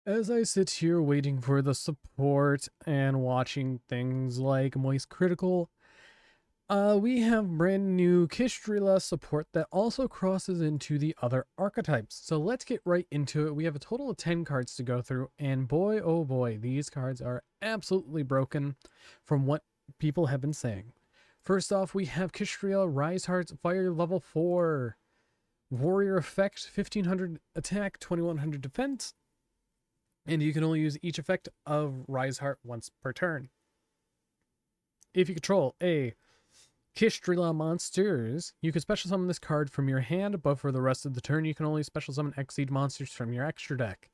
As I sit here waiting for the support and watching things like Moist Critical, we have brand new Kishtrila support that also crosses into the other archetypes. So let's get right into it. We have a total of 10 cards to go through, and boy oh boy, these cards are absolutely broken from what people have been saying. First off, we have Kisriel Rise Hearts Fire level 4. Warrior effect, 1500 attack, 2100 defense, and you can only use each effect of Rise Heart once per turn. If you control a Kishtrila monsters, you can special summon this card from your hand, but for the rest of the turn, you can only special summon Exceed monsters from your extra deck.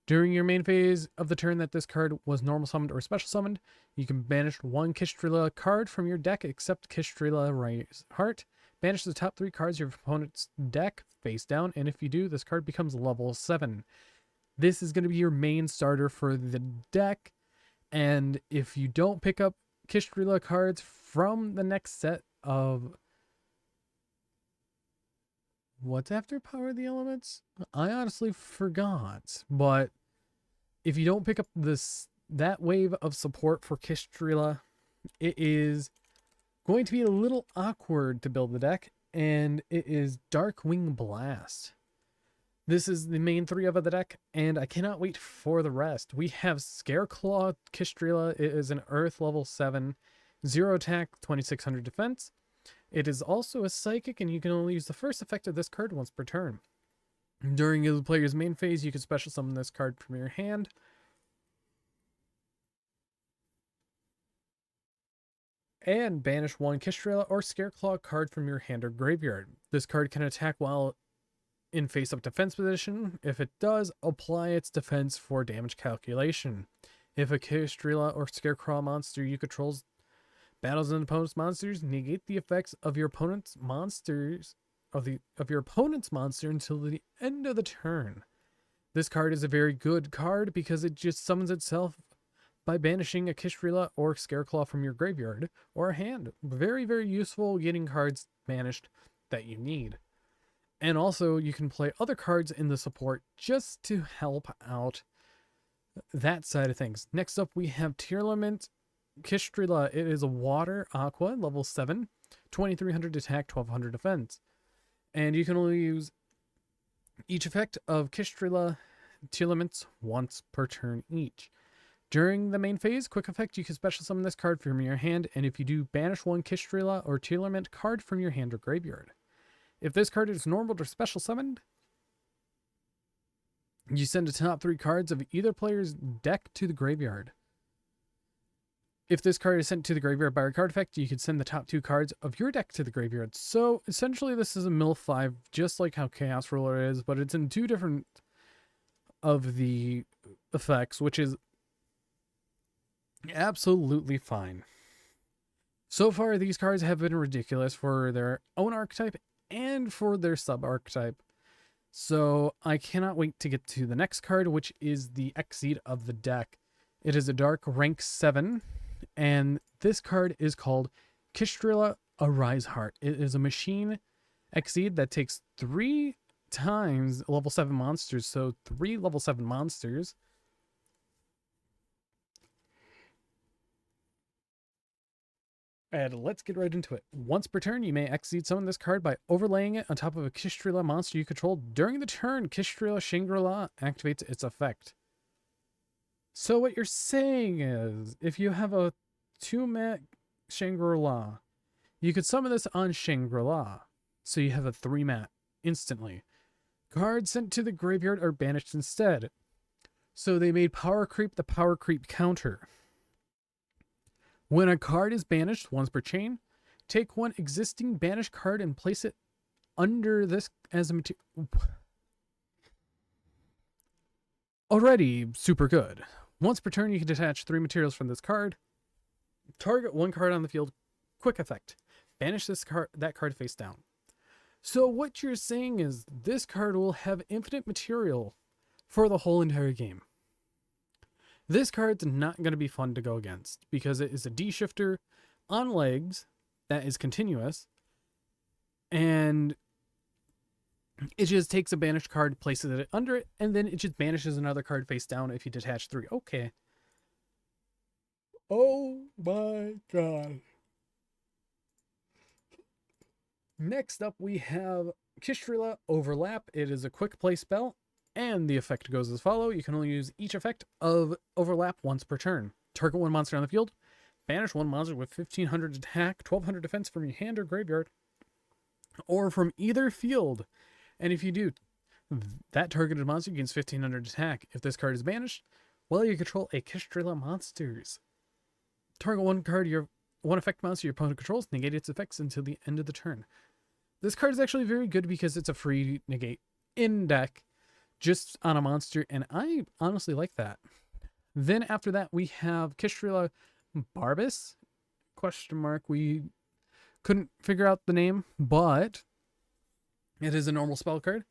During your main phase of the turn that this card was normal summoned or special summoned, you can banish one Kishtrila card from your deck except Kishtrila Rise Heart. Banish the top 3 cards of your opponent's deck face down, and if you do, this card becomes level 7. This is going to be your main starter for the deck, and if you don't pick up Kishtrila cards from the next set of what's after Power of the Elements, I honestly forgot, but if you don't pick up that wave of support for Kishtrila, it is going to be a little awkward to build the deck, and it is Darkwing Blast. This is the main 3 of the deck, and I cannot wait for the rest. We have Scareclaw Kistrela. It is an Earth level 7, 0 attack, 2600 defense. It is also a Psychic, and you can only use the first effect of this card once per turn. During the player's main phase, you can special summon this card from your hand. And banish one Kishtrila or Scareclaw card from your hand or graveyard. This card can attack while in face-up defense position. If it does, apply its defense for damage calculation. If a Kishtrila or Scarecrow monster you control battles an opponent's monsters, negate the effects of your opponent's monsters of your opponent's monster until the end of the turn. This card is a very good card because it just summons itself by banishing a Kishtrila or Scareclaw from your graveyard or hand. Very, very useful getting cards banished that you need. And also, you can play other cards in the support just to help out that side of things. Next up, we have Tearlament Kishtrila. It is a Water Aqua, level 7, 2300 attack, 1200 defense. And you can only use each effect of Kishtrila Tearlaments once per turn each. During the main phase, quick effect, you can special summon this card from your hand, and if you do, banish one Kishtrila or Tearlament card from your hand or graveyard. If this card is normal or special summoned, you send the top 3 cards of either player's deck to the graveyard. If this card is sent to the graveyard by a card effect, you can send the top 2 cards of your deck to the graveyard. So essentially this is a mill 5, just like how Chaos Ruler is, but it's in 2 different of the effects, which is absolutely fine. So far, these cards have been ridiculous for their own archetype and for their sub-archetype. So I cannot wait to get to the next card, which is the Exceed of the deck. It is a dark rank 7, and this card is called Kishtrila Rise Heart. It is a machine Exceed that takes 3 times level 7 monsters, so 3 level 7 monsters. And let's get right into it. Once per turn, you may Exceed summon this card by overlaying it on top of a Kishtrila monster you control. During the turn, Kishtrila Shangri-La activates its effect. So what you're saying is, if you have a 2-mat Shangri-La, you could summon this on Shangri-La. So you have a 3-mat instantly. Cards sent to the graveyard are banished instead. So they made Power Creep the Power Creep counter. When a card is banished once per chain, take one existing banished card and place it under this as a material. Already super good. Once per turn, you can detach 3 materials from this card. Target 1 card on the field. Quick effect. Banish that card face down. So what you're saying is this card will have infinite material for the whole entire game. This card's not going to be fun to go against because it is a D-shifter on legs that is continuous, and It just takes a banished card, places it under it, and then it just banishes another card face down if you detach 3. Okay. Oh my god. Next up, we have Kishtrila Overlap. It is a quick play spell, and the effect goes as follows. You can only use each effect of Overlap once per turn. Target one monster on the field. Banish one monster with 1500 attack, 1200 defense from your hand or graveyard, or from either field. And if you do, that targeted monster gains 1500 attack. If this card is banished, well, you control a Kishtrila monsters. Target one effect monster your opponent controls, negate its effects until the end of the turn. This card is actually very good because it's a free negate in deck just on a monster, and I honestly like that. Then after that, we have Kishtrila Barbus, ? We couldn't figure out the name, but it is a normal spell card.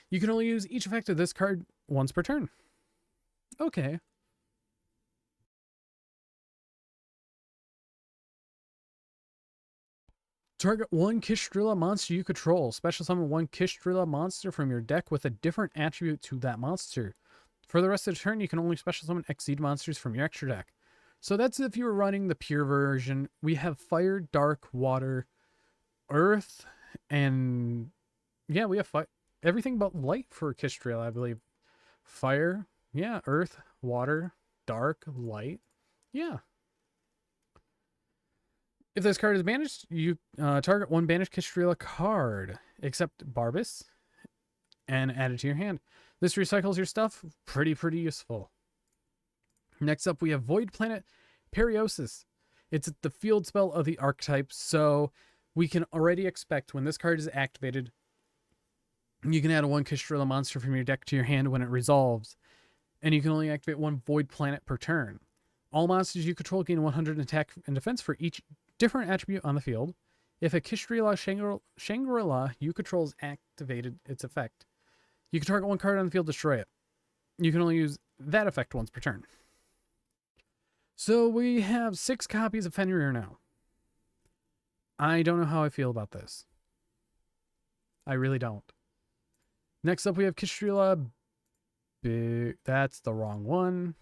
You can only use each effect of this card once per turn. Okay. Target one Kishtrila monster you control. Special summon one Kishtrila monster from your deck with a different attribute to that monster. For the rest of the turn, you can only special summon Exceed monsters from your extra deck. So that's if you were running the pure version. We have fire, dark, water, earth, and yeah, we have everything but light for Kishtrila, I believe. Fire, yeah, earth, water, dark, light, yeah. If this card is banished, you target one banished Kishtrila card, except Barbus, and add it to your hand. This recycles your stuff. Pretty useful. Next up, we have Void Planet Periosis. It's the field spell of the archetype, so we can already expect when this card is activated, you can add one Kishtrila monster from your deck to your hand when it resolves, and you can only activate one Void Planet per turn. All monsters you control gain 100 attack and defense for each different attribute on the field. If a Kishtrila Shangri-La you control is activated its effect, you can target one card on the field, destroy it. You can only use that effect once per turn. So we have 6 copies of Fenrir now. I don't know how I feel about this. I really don't. Next up we have Kisriel. That's the wrong one.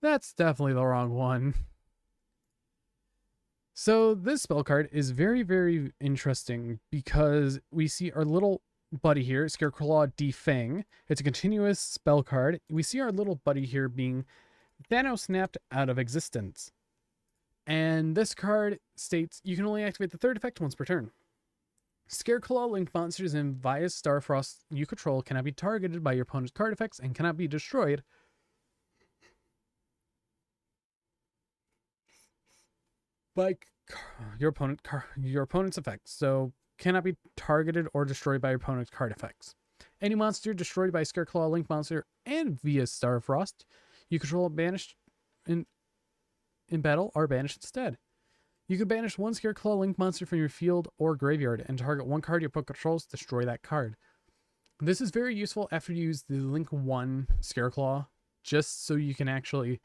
That's definitely the wrong one. So this spell card is very interesting because we see our little buddy here, Scareclaw Defang. It's a continuous spell card. We see our little buddy here being Thanos snapped out of existence. And this card states you can only activate the third effect once per turn. Scareclaw linked monsters in Vias Starfrost you control cannot be targeted by your opponent's card effects and cannot be destroyed by your opponent's effects, so cannot be targeted or destroyed by your opponent's card effects. Any monster destroyed by Scareclaw Link monster and via Starfrost you control banished in battle are banished instead. You can banish one Scareclaw Link monster from your field or graveyard and target one card your opponent controls, destroy that card. This is very useful after you use the Link 1 Scareclaw, just so you can actually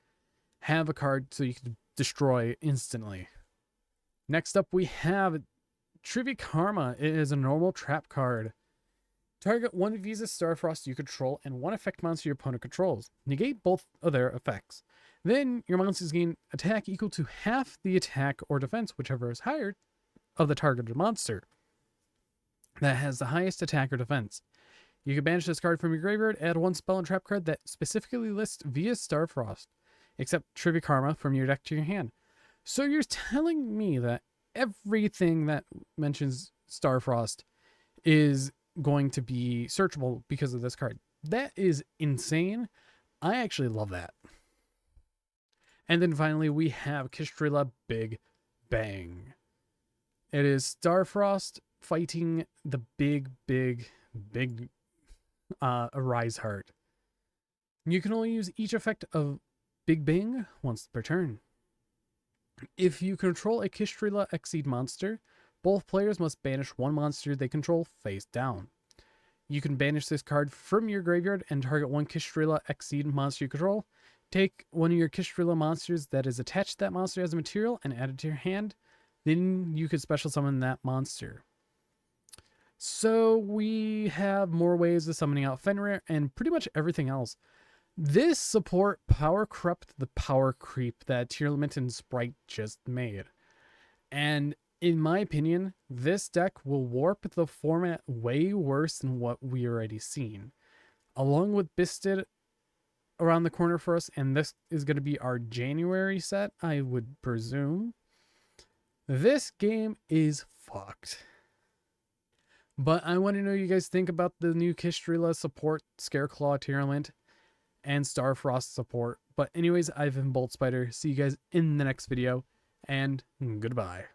have a card so you can destroy instantly. Next up, we have Trivia Karma. It is a normal trap card. Target one Visa Starfrost you control and one effect monster your opponent controls. Negate both of their effects. Then your monsters gain attack equal to half the attack or defense, whichever is higher, of the targeted monster that has the highest attack or defense. You can banish this card from your graveyard, add one spell and trap card that specifically lists via Starfrost, except Trivia Karma from your deck to your hand. So you're telling me that everything that mentions Starfrost is going to be searchable because of this card. That is insane. I actually love that. And then finally, we have Kishtrila Big Bang. It is Starfrost fighting the big Arise Heart. You can only use each effect of Big Bang once per turn. If you control a Kishtrila Exceed monster, both players must banish one monster they control face down. You can banish this card from your graveyard and target one Kishtrila Exceed monster you control. Take one of your Kishtrila monsters that is attached to that monster as a material and add it to your hand. Then you could special summon that monster. So we have more ways of summoning out Fenrir and pretty much everything else. This support power corrupt the power creep that Tier Limit and Sprite just made. And in my opinion, this deck will warp the format way worse than what we already seen. Along with Bisted around the corner for us, and this is going to be our January set, I would presume. This game is fucked. But I want to know what you guys think about the new Kishtrila support, Scareclaw Kistrela, and Starfrost support. But anyways, I've been Bolt Spider. See you guys in the next video, and goodbye.